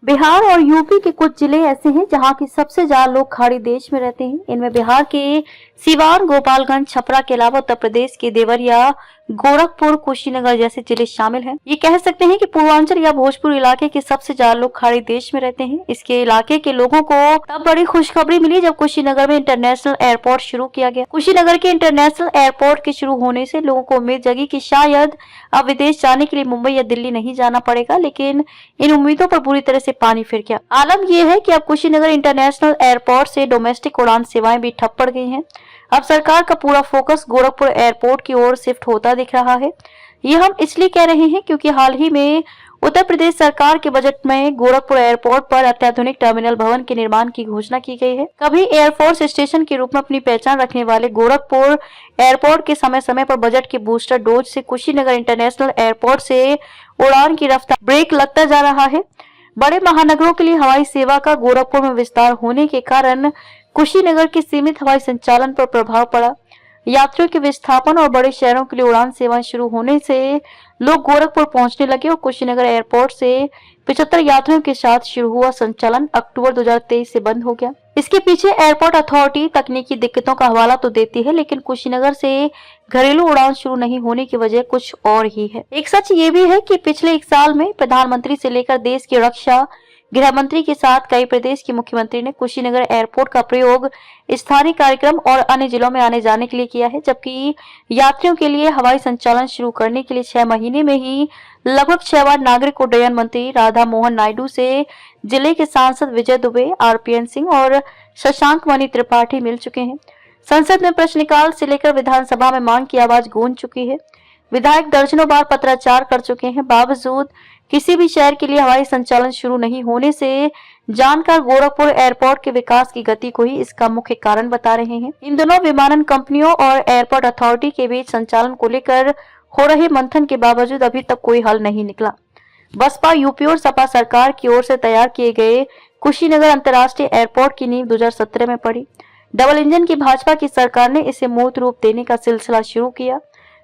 बिहार और यूपी के कुछ जिले ऐसे हैं जहां की सबसे ज्यादा लोग खाड़ी देश में रहते हैं। इनमें बिहार के सीवान, गोपालगंज, छपरा के अलावा उत्तर प्रदेश के देवरिया, गोरखपुर, कुशीनगर जैसे जिले शामिल हैं। ये कह सकते हैं कि पूर्वांचल या भोजपुर इलाके के सबसे ज्यादा लोग खाड़ी देश में रहते हैं। इसके इलाके के लोगों को तब बड़ी खुशखबरी मिली जब कुशीनगर में इंटरनेशनल एयरपोर्ट शुरू किया गया। कुशीनगर के इंटरनेशनल एयरपोर्ट के शुरू होने से लोगों को उम्मीद जगी कि शायद अब विदेश जाने के लिए मुंबई या दिल्ली नहीं जाना पड़ेगा, लेकिन इन उम्मीदों पर बुरी तरह से पानी फिर गया। आलम यह है कि अब कुशीनगर इंटरनेशनल एयरपोर्ट से डोमेस्टिक उड़ान सेवाएं भी ठप पड़ गई हैं। अब सरकार का पूरा फोकस गोरखपुर एयरपोर्ट की ओर शिफ्ट होता दिख रहा है। ये हम इसलिए कह रहे हैं क्योंकि हाल ही में उत्तर प्रदेश सरकार के बजट में गोरखपुर एयरपोर्ट पर अत्याधुनिक टर्मिनल भवन के निर्माण की घोषणा की गई है। कभी एयरफोर्स स्टेशन के रूप में अपनी पहचान रखने वाले गोरखपुर एयरपोर्ट के समय समय पर बजट के बूस्टर डोज से कुशीनगर इंटरनेशनल एयरपोर्ट से उड़ान की रफ्तार ब्रेक लगता जा रहा है। बड़े महानगरों के लिए हवाई सेवा का गोरखपुर में विस्तार होने के कारण कुशीनगर के सीमित हवाई संचालन पर प्रभाव पड़ा। यात्रियों के विस्थापन और बड़े शहरों के लिए उड़ान सेवाएं शुरू होने से लोग गोरखपुर पहुंचने लगे और कुशीनगर एयरपोर्ट से 75 यात्रियों के साथ शुरू हुआ संचालन अक्टूबर 2023 से बंद हो गया। इसके पीछे एयरपोर्ट अथॉरिटी तकनीकी दिक्कतों का हवाला तो देती है, लेकिन कुशीनगर से घरेलू उड़ान शुरू नहीं होने की वजह कुछ और ही है। एक सच ये भी है कि पिछले एक साल में प्रधानमंत्री से लेकर देश की रक्षा गृह मंत्री के साथ कई प्रदेश के मुख्यमंत्री ने कुशीनगर एयरपोर्ट का प्रयोग स्थानीय कार्यक्रम और अन्य जिलों में आने जाने के लिए किया है, जबकि यात्रियों के लिए हवाई संचालन शुरू करने के लिए 6 महीने में ही लगभग 6 बार नागरिक उड्डयन मंत्री राधा मोहन नायडू से जिले के सांसद विजय दुबे, आरपीएन सिंह और शशांक मणि त्रिपाठी मिल चुके हैं। संसद में प्रश्नकाल से लेकर विधानसभा में मांग की आवाज गूंज चुकी है। विधायक दर्जनों बार पत्राचार कर चुके हैं, बावजूद किसी भी शहर के लिए हवाई संचालन शुरू नहीं होने से जानकार गोरखपुर एयरपोर्ट के विकास की गति को ही इसका मुख्य कारण बता रहे हैं। इन दोनों विमानन कंपनियों और एयरपोर्ट अथॉरिटी के बीच संचालन को लेकर हो रहे मंथन के बावजूद अभी तक कोई हल नहीं निकला। बसपा, यूपी और सपा सरकार की ओर से तैयार किए गए कुशीनगर अंतर्राष्ट्रीय एयरपोर्ट की नींव 2017 में पड़ी। डबल इंजन की भाजपा की सरकार ने इसे मूर्त रूप देने का सिलसिला शुरू किया।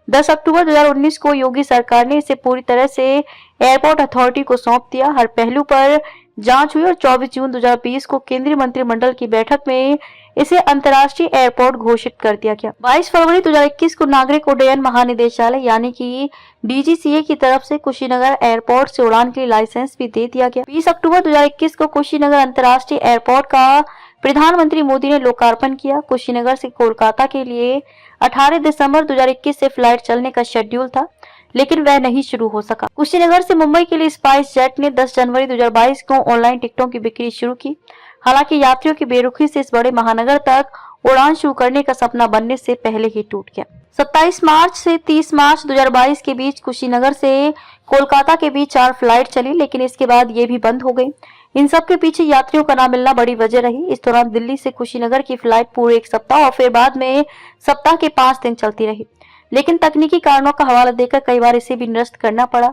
10 अक्टूबर 2019 को योगी सरकार ने इसे पूरी तरह से एयरपोर्ट अथॉरिटी को सौंप दिया। हर पहलू पर जांच हुई और 24 जून 2020 को केंद्रीय मंत्रिमंडल की बैठक में इसे अंतर्राष्ट्रीय एयरपोर्ट घोषित कर दिया गया। 22 फरवरी 2021 को नागरिक उड्डयन महानिदेशालय यानी कि डीजीसीए की तरफ से कुशीनगर एयरपोर्ट से उड़ान के लिए लाइसेंस भी दे दिया गया। 20 अक्टूबर 2021 को कुशीनगर अंतर्राष्ट्रीय एयरपोर्ट का प्रधानमंत्री मोदी ने लोकार्पण किया। कुशीनगर से कोलकाता के लिए 18 दिसंबर 2021 से फ्लाइट चलने का शेड्यूल था, लेकिन वह नहीं शुरू हो सका। कुशीनगर से मुंबई के लिए स्पाइस जेट ने 10 जनवरी 2022 को ऑनलाइन टिकटों की बिक्री शुरू की। हालांकि यात्रियों की बेरुखी से इस बड़े महानगर तक उड़ान शुरू करने का सपना बनने से पहले ही टूट गया। 27 मार्च से 30 मार्च 2022 के बीच कुशीनगर से कोलकाता के बीच 4 फ्लाइट चली, लेकिन इसके बाद ये भी बंद हो गई। इन सब के पीछे यात्रियों का ना मिलना बड़ी वजह रही। इस दौरान दिल्ली से कुशीनगर की फ्लाइट पूरे 1 सप्ताह और फिर बाद में सप्ताह के 5 दिन चलती रही, लेकिन तकनीकी कारणों का हवाला देकर कई बार इसे भी निरस्त करना पड़ा।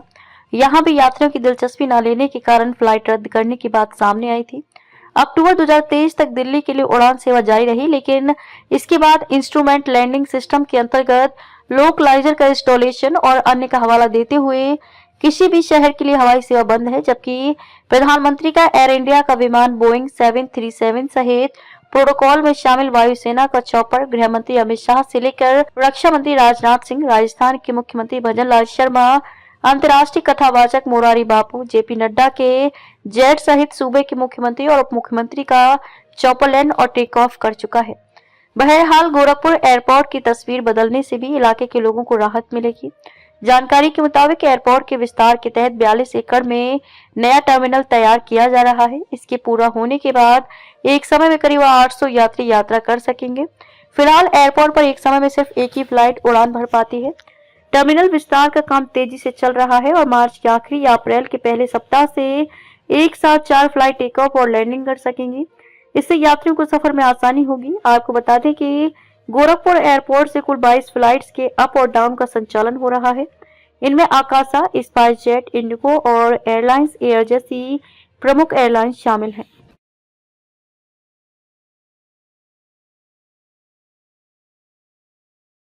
यहाँ भी यात्रियों की दिलचस्पी न लेने के कारण फ्लाइट रद्द करने की बात सामने आई थी। अक्टूबर 2023 तक दिल्ली के लिए उड़ान सेवा जारी रही, लेकिन इसके बाद इंस्ट्रूमेंट लैंडिंग सिस्टम के अंतर्गत लोकलाइजर का इंस्टॉलेशन और अन्य का हवाला देते हुए किसी भी शहर के लिए हवाई सेवा बंद है, जबकि प्रधानमंत्री का एयर इंडिया का विमान बोइंग 737 सहित प्रोटोकॉल में शामिल वायुसेना का चॉपर गृह मंत्री अमित शाह से लेकर रक्षा मंत्री राजनाथ सिंह, राजस्थान के मुख्यमंत्री भजनलाल शर्मा, अंतर्राष्ट्रीय कथावाचक मोरारी बापू, जेपी नड्डा के जेट सहित सूबे के मुख्यमंत्री और उप मुख्यमंत्री का चॉपर लैंड और टेक ऑफ कर चुका है। बहरहाल गोरखपुर एयरपोर्ट की तस्वीर बदलने से भी इलाके के लोगों को राहत मिलेगी। जानकारी के मुताबिक एयरपोर्ट के विस्तार के तहत 42 एकड़ में नया टर्मिनल तैयार किया जा रहा है। इसके पूरा होने के बाद एक समय में करीब 800 यात्री यात्रा कर सकेंगे। फिलहाल एयरपोर्ट पर एक समय में सिर्फ एक ही फ्लाइट उड़ान भर पाती है। टर्मिनल विस्तार का काम तेजी से चल रहा है और मार्च के आखिरी या अप्रैल के पहले सप्ताह से एक साथ 4 फ्लाइट टेक ऑफ और लैंडिंग कर सकेंगी। इससे यात्रियों को सफर में आसानी होगी। आपको बता दें कि गोरखपुर एयरपोर्ट से कुल 22 फ्लाइट्स के अप और डाउन का संचालन हो रहा है। इनमें आकाशा, स्पाइस जेट, इंडिगो और एयरलाइंस एयर जैसी प्रमुख एयरलाइंस शामिल हैं।